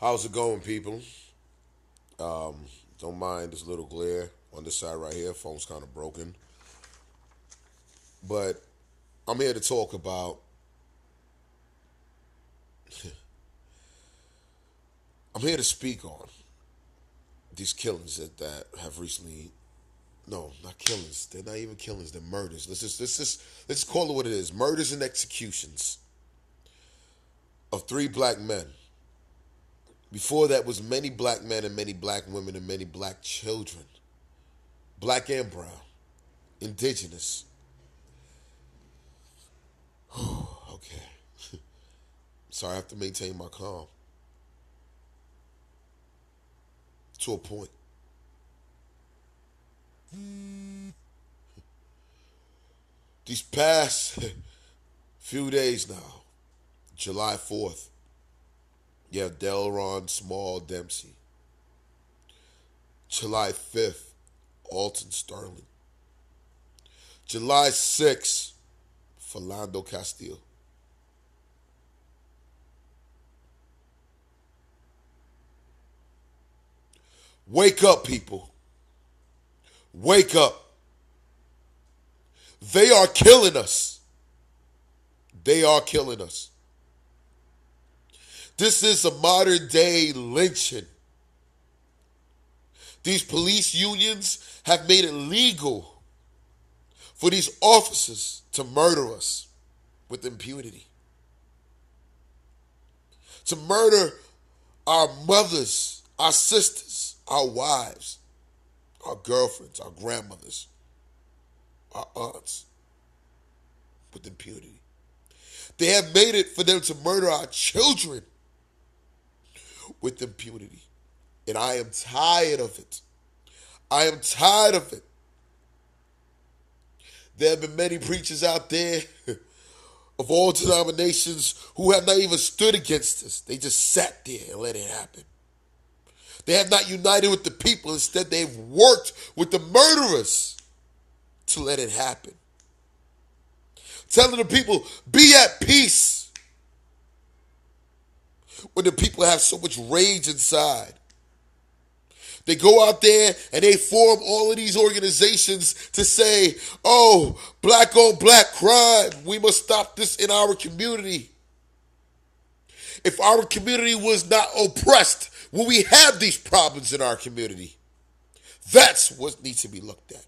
How's it going, people? Um, don't mind this little glare on this side right here. Phone's kind of broken. But I'm here to talk about, I'm here to speak on these killings that have recently, no, not killings. They're not even killings, they're murders. Let's call it what it is. Murders and executions of three black men. Before that was many black men and many black women and many black children. Black and brown. Indigenous. Okay. Sorry, I have to maintain my calm. To a point. These past few days now, July 4th, you have Delrawn, Small, Dempsey. July 5th, Alton, Sterling. July 6th, Philando, Castile. Wake up, people. Wake up. They are killing us. They are killing us. This is a modern day lynching. These police unions have made it legal for these officers to murder us with impunity. To murder our mothers, our sisters, our wives, our girlfriends, our grandmothers, our aunts with impunity. They have made it for them to murder our children with impunity. And I am tired of it. I am tired of it. There have been many preachers out there of all denominations who have not even stood against us. They just sat there and let it happen. They have not united with the people. Instead, they've worked with the murderers to let it happen. Telling the people, be at peace. When the people have so much rage inside. They go out there and they form all of these organizations to say, oh, black on black crime. We must stop this in our community. If our community was not oppressed, will we have these problems in our community? That's what needs to be looked at.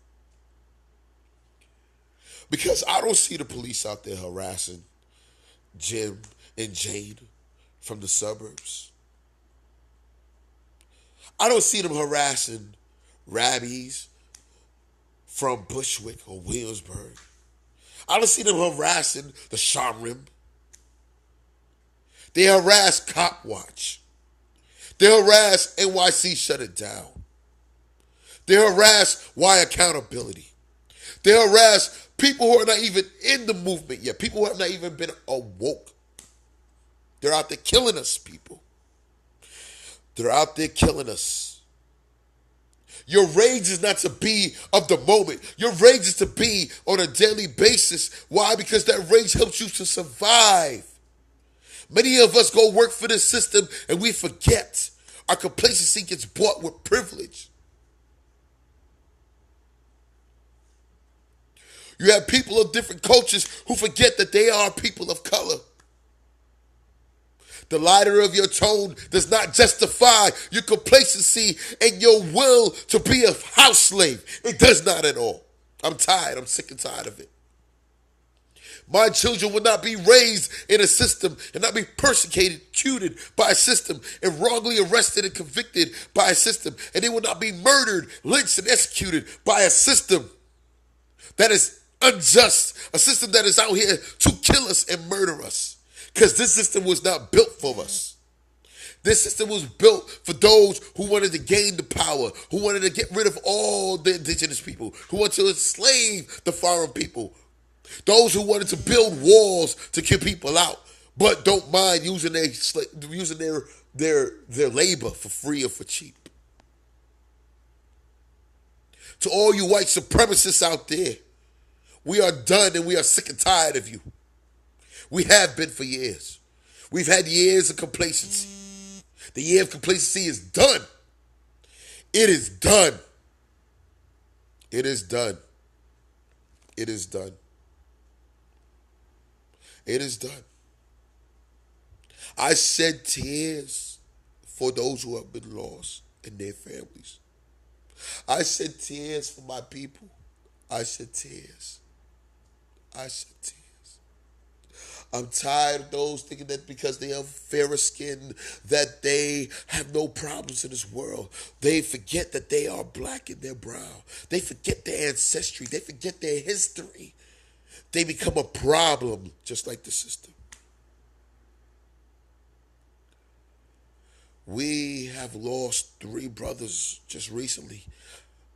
Because I don't see the police out there harassing Jim and Jane from the suburbs. I don't see them harassing Rabbies from Bushwick or Williamsburg. I don't see them harassing the Shamrim. They harass Cop Watch. They harass NYC Shut It Down. They harass Why Accountability. They harass people who are not even in the movement yet. People who have not even been awoke. They're out there killing us, people. They're out there killing us. Your rage is not to be of the moment. Your rage is to be on a daily basis. Why? Because that rage helps you to survive. Many of us go work for the system and we forget. Our complacency gets bought with privilege. You have people of different cultures who forget that they are people of color. The lighter of your tone does not justify your complacency and your will to be a house slave. It does not at all. I'm tired. I'm sick and tired of it. My children will not be raised in a system and not be persecuted by a system and wrongly arrested and convicted by a system. And they will not be murdered, lynched, and executed by a system that is unjust, a system that is out here to kill us and murder us. Because this system was not built for us. This system was built for those who wanted to gain the power, who wanted to get rid of all the indigenous people, who wanted to enslave the foreign people, those who wanted to build walls to keep people out, but don't mind using their labor for free or for cheap. To all you white supremacists out there, we are done and we are sick and tired of you. We have been for years. We've had years of complacency. The year of complacency is done. It is done. It is done. It is done. It is done. I shed tears for those who have been lost and their families. I shed tears for my people. I shed tears. I shed tears. I'm tired of those thinking that because they have fairer skin that they have no problems in this world. They forget that they are black in their brown. They forget their ancestry. They forget their history. They become a problem just like the system. We have lost 3 brothers just recently.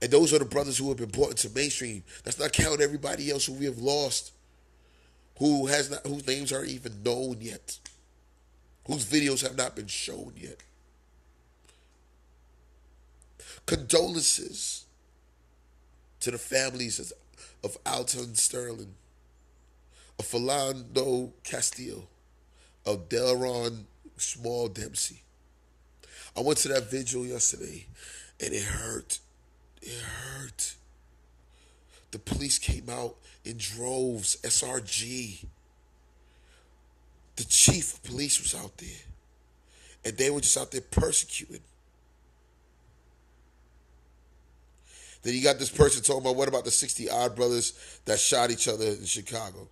And those are the brothers who have been brought into mainstream. That's not counting everybody else who we have lost, whose names aren't even known yet, whose videos have not been shown yet. Condolences to the families of Alton Sterling, of Philando Castile, of Delrawn Small Dempsey. I went to that vigil yesterday, and it hurt. It hurt. The police came out in droves, SRG. The chief of police was out there, and they were just out there persecuting. Then you got this person talking about, what about the 60 odd brothers that shot each other in Chicago?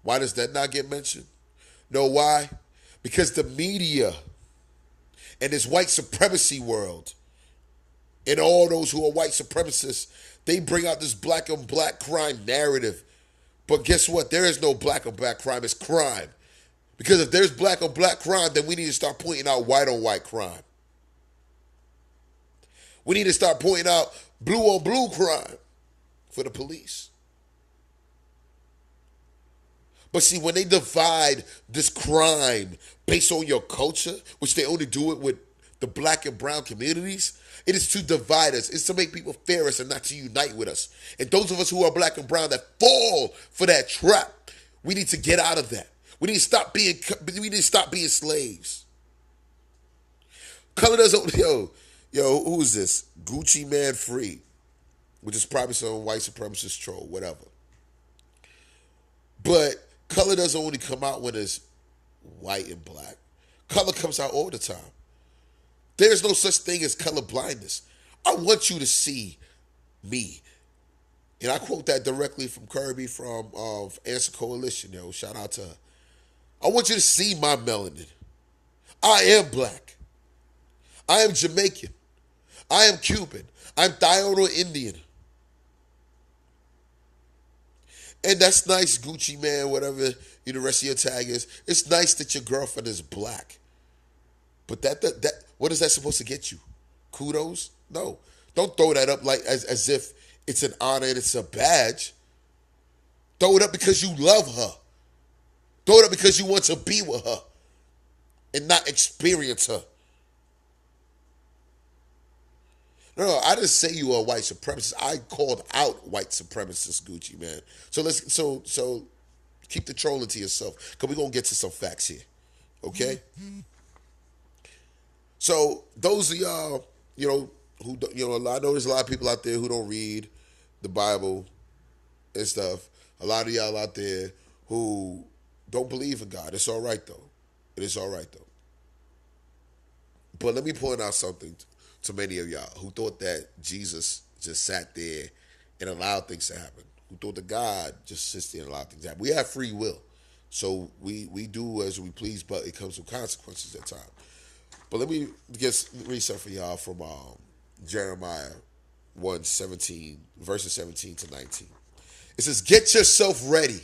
Why does that not get mentioned? Know why? Because the media and this white supremacy world and all those who are white supremacists, they bring out this black on black crime narrative. But guess what? There is no black on black crime. It's crime. Because if there's black on black crime, then we need to start pointing out white on white crime. We need to start pointing out blue on blue crime for the police. But see, when they divide this crime based on your culture, which they only do it with the black and brown communities, it is to divide us. It's to make people fear us and not to unite with us. And those of us who are black and brown that fall for that trap, we need to get out of that. We need to stop being slaves. Color doesn't, yo, who is this? Gucci Man Free, which is probably some white supremacist troll, whatever. But color doesn't only come out when it's white and black. Color comes out all the time. There's no such thing as colorblindness. I want you to see me. And I quote that directly from Kirby from Answer Coalition, yo. Shout out to her. I want you to see my melanin. I am black. I am Jamaican. I am Cuban. I'm Diona Indian. And that's nice, Gucci Man, whatever the rest of your tag is. It's nice that your girlfriend is black. But that what is that supposed to get you? Kudos? No. Don't throw that up like as if it's an honor and it's a badge. Throw it up because you love her. Throw it up because you want to be with her and not experience her. No, I didn't say you were a white supremacist. I called out white supremacist, Gucci Man. So keep the trolling to yourself, because we're gonna get to some facts here. Okay? So those of y'all, who I know there's a lot of people out there who don't read the Bible and stuff. A lot of y'all out there who don't believe in God. It's all right though. It is all right though. But let me point out something to many of y'all who thought that Jesus just sat there and allowed things to happen. Who thought that God just sits there and allowed things to happen. We have free will. So we do as we please, but it comes with consequences at times. But let me read something for y'all from Jeremiah 1:17, verses 17 to 19. It says, "Get yourself ready.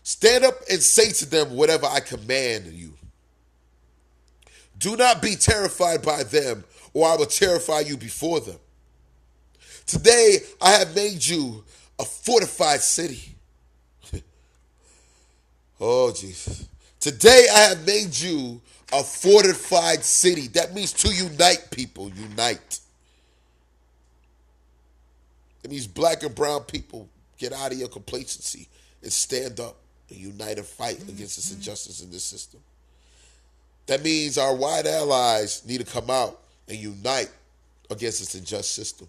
Stand up and say to them whatever I command you. Do not be terrified by them, or I will terrify you before them. Today I have made you a fortified city." Oh, Jesus. Today I have made you a fortified city. That means to unite, people. Unite. It means black and brown people, get out of your complacency and stand up and unite and fight against this injustice in this system. That means our white allies need to come out and unite against this unjust system.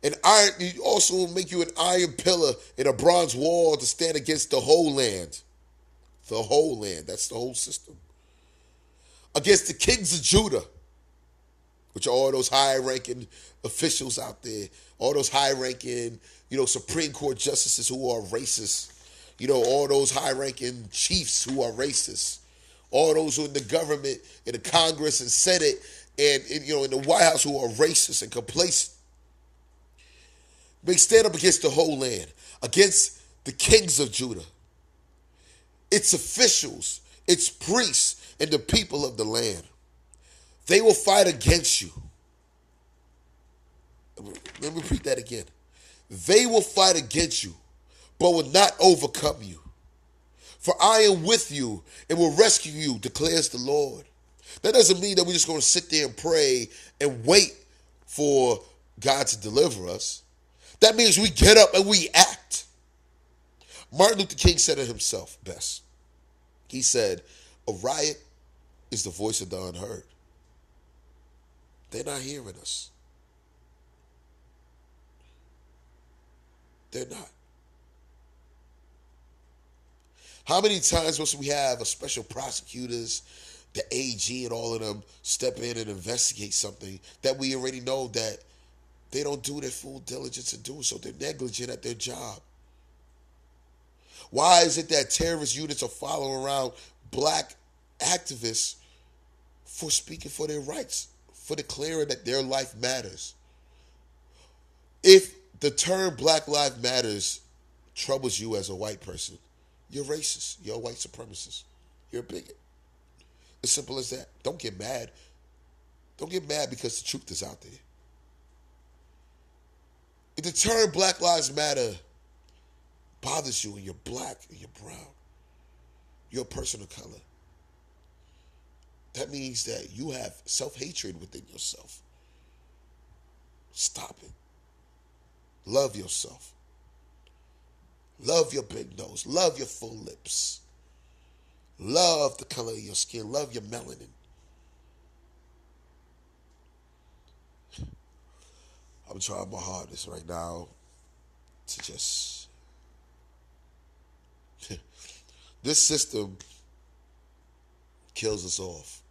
An iron, he also will make you an iron pillar and a bronze wall to stand against the whole land. The whole land, that's the whole system. Against the kings of Judah, which are all those high-ranking officials out there, all those high-ranking, Supreme Court justices who are racist, all those high-ranking chiefs who are racist, all those who are in the government, in the Congress and Senate, and in the White House who are racist and complacent. They stand up against the whole land, against the kings of Judah, its officials, its priests, and the people of the land. They will fight against you. Let me repeat that again. They will fight against you, but will not overcome you. For I am with you and will rescue you, declares the Lord. That doesn't mean that we're just going to sit there and pray and wait for God to deliver us. That means we get up and we act. Martin Luther King said it himself best. He said, a riot is the voice of the unheard. They're not hearing us. They're not. How many times must we have a special prosecutors, the AG and all of them step in and investigate something that we already know that they don't do their full diligence in doing so? They're negligent at their job. Why is it that terrorist units are following around black activists for speaking for their rights, for declaring that their life matters? If the term Black Lives Matters troubles you as a white person, you're racist. You're a white supremacist. You're a bigot. As simple as that. Don't get mad. Don't get mad because the truth is out there. If the term Black Lives Matter bothers you and you're black and you're brown, you're a person of color, that means that you have self-hatred within yourself. Stop it. Love yourself. Love your big nose. Love your full lips. Love the color of your skin. Love your melanin. I'm trying my hardest right now to just... This system kills us off.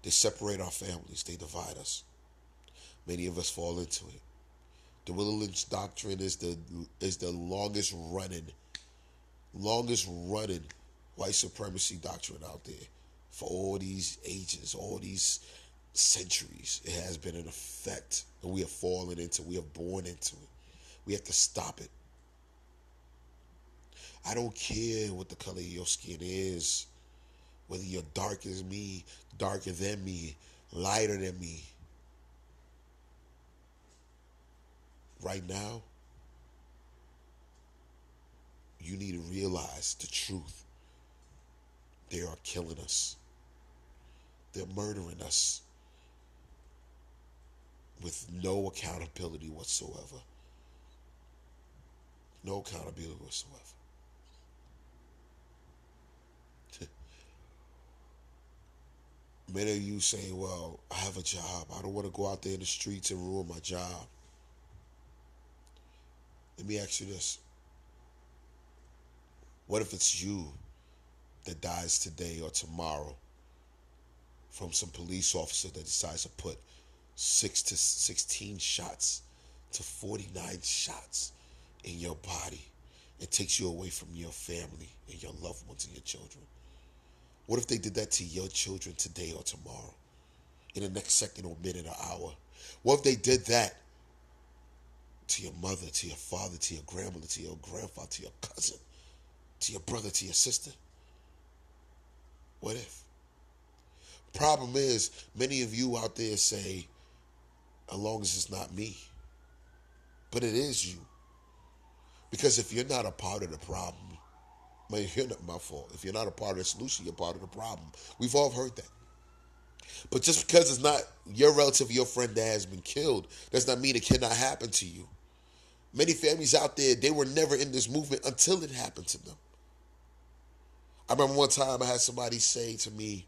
They separate our families. They divide us. Many of us fall into it. The Willow Lynch doctrine is the longest running white supremacy doctrine out there for all these ages, all these centuries. It has been in effect, and we have fallen into, we have born into it. We have to stop it. I don't care what the color of your skin is, whether you're dark as me, darker than me, lighter than me. Right now, you need to realize the truth. They are killing us. They're murdering us with no accountability whatsoever. No accountability whatsoever. Many of you saying, well, I have a job. I don't want to go out there in the streets and ruin my job. Let me ask you this. What if it's you that dies today or tomorrow from some police officer that decides to put 6 to 16 shots to 49 shots in your body and takes you away from your family and your loved ones and your children? What if they did that to your children today or tomorrow, in the next second or minute or hour? What if they did that to your mother, to your father, to your grandmother, to your grandfather, to your cousin, to your brother, to your sister? What if? Problem is, many of you out there say, as long as it's not me. But it is you. Because if you're not a part of the problem, you're not my fault. If you're not a part of the solution, you're part of the problem. We've all heard that. But just because it's not your relative or your friend that has been killed, does not mean it cannot happen to you. Many families out there, they were never in this movement until it happened to them. I remember one time I had somebody say to me,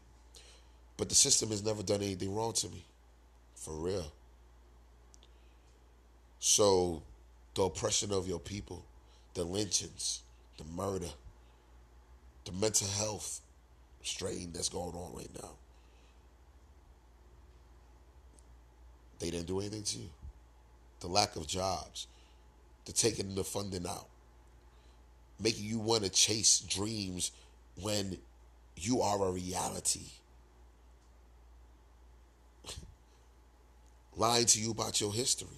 but the system has never done anything wrong to me. For real. So the oppression of your people, the lynchings, the murder, the mental health strain that's going on right now, they didn't do anything to you. The lack of jobs, the taking the funding out, making you want to chase dreams when you are a reality. Lying to you about your history.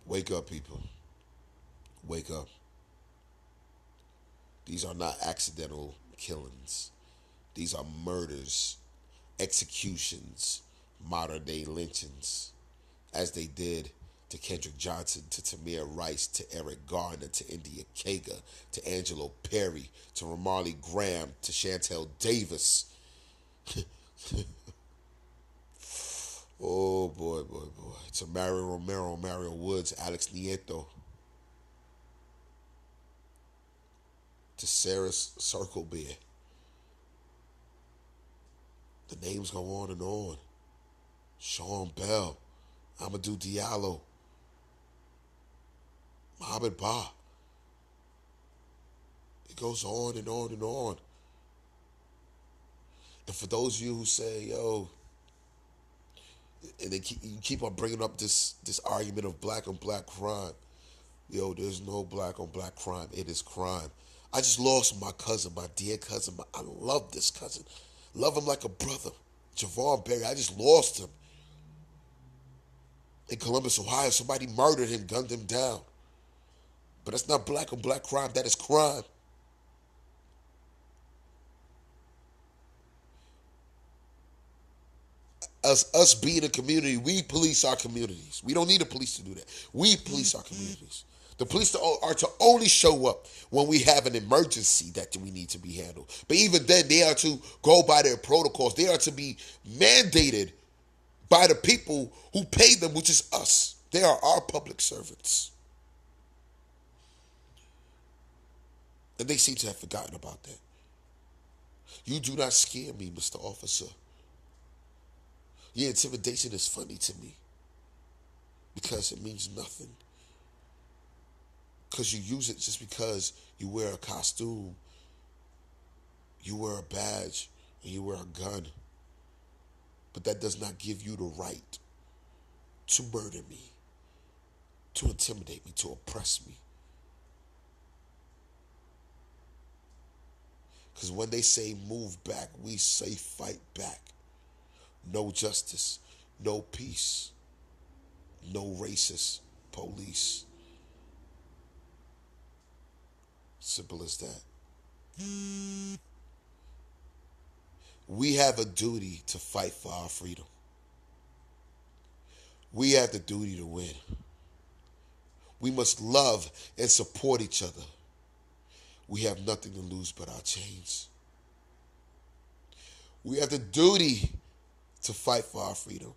Wake up, people. Wake up. These are not accidental killings. These are murders, executions, modern day lynchings, as they did to Kendrick Johnson, to Tamir Rice, to Eric Garner, to India Kaga, to Angelo Perry, to Ramarley Graham, to Chantel Davis. Oh boy, boy, boy. To Mario Romero, Mario Woods, Alex Nieto, to Sarah Circle Bear. The names go on and on. Sean Bell, Amadou Diallo, Mohamed Ba. It goes on and on and on. And for those of you who say, yo, and you keep on bringing up this argument of black on black crime. Yo, there's no black on black crime. It is crime. I just lost my cousin, my dear cousin. I love this cousin. Love him like a brother. Javon Berry, I just lost him. In Columbus, Ohio, somebody murdered him, gunned him down. But that's not black on black crime. That is crime. Us being a community, we police our communities. We don't need the police to do that. We police our communities. The police are to only show up when we have an emergency that we need to be handled. But even then, they are to go by their protocols. They are to be mandated by the people who pay them, which is us. They are our public servants. And they seem to have forgotten about that. You do not scare me, Mr. Officer. Your intimidation is funny to me because it means nothing. Because you use it just because you wear a costume, you wear a badge, and you wear a gun. But that does not give you the right to murder me, to intimidate me, to oppress me. Because when they say move back, we say fight back. No justice, no peace, no racist police. Simple as that. We have a duty to fight for our freedom. We have the duty to win. We must love and support each other. We have nothing to lose but our chains. We have the duty to fight for our freedom.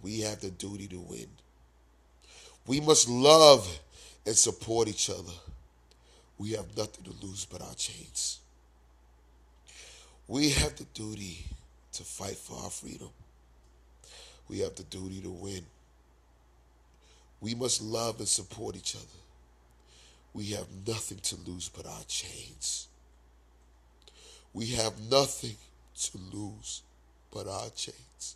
We have the duty to win. We must love and support each other. We have nothing to lose but our chains. We have the duty to fight for our freedom. We have the duty to win. We must love and support each other. We have nothing to lose but our chains. We have nothing to lose but our chains.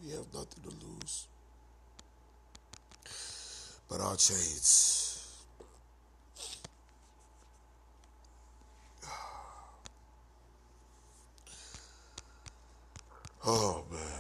We have nothing to lose but our chains. Oh, man.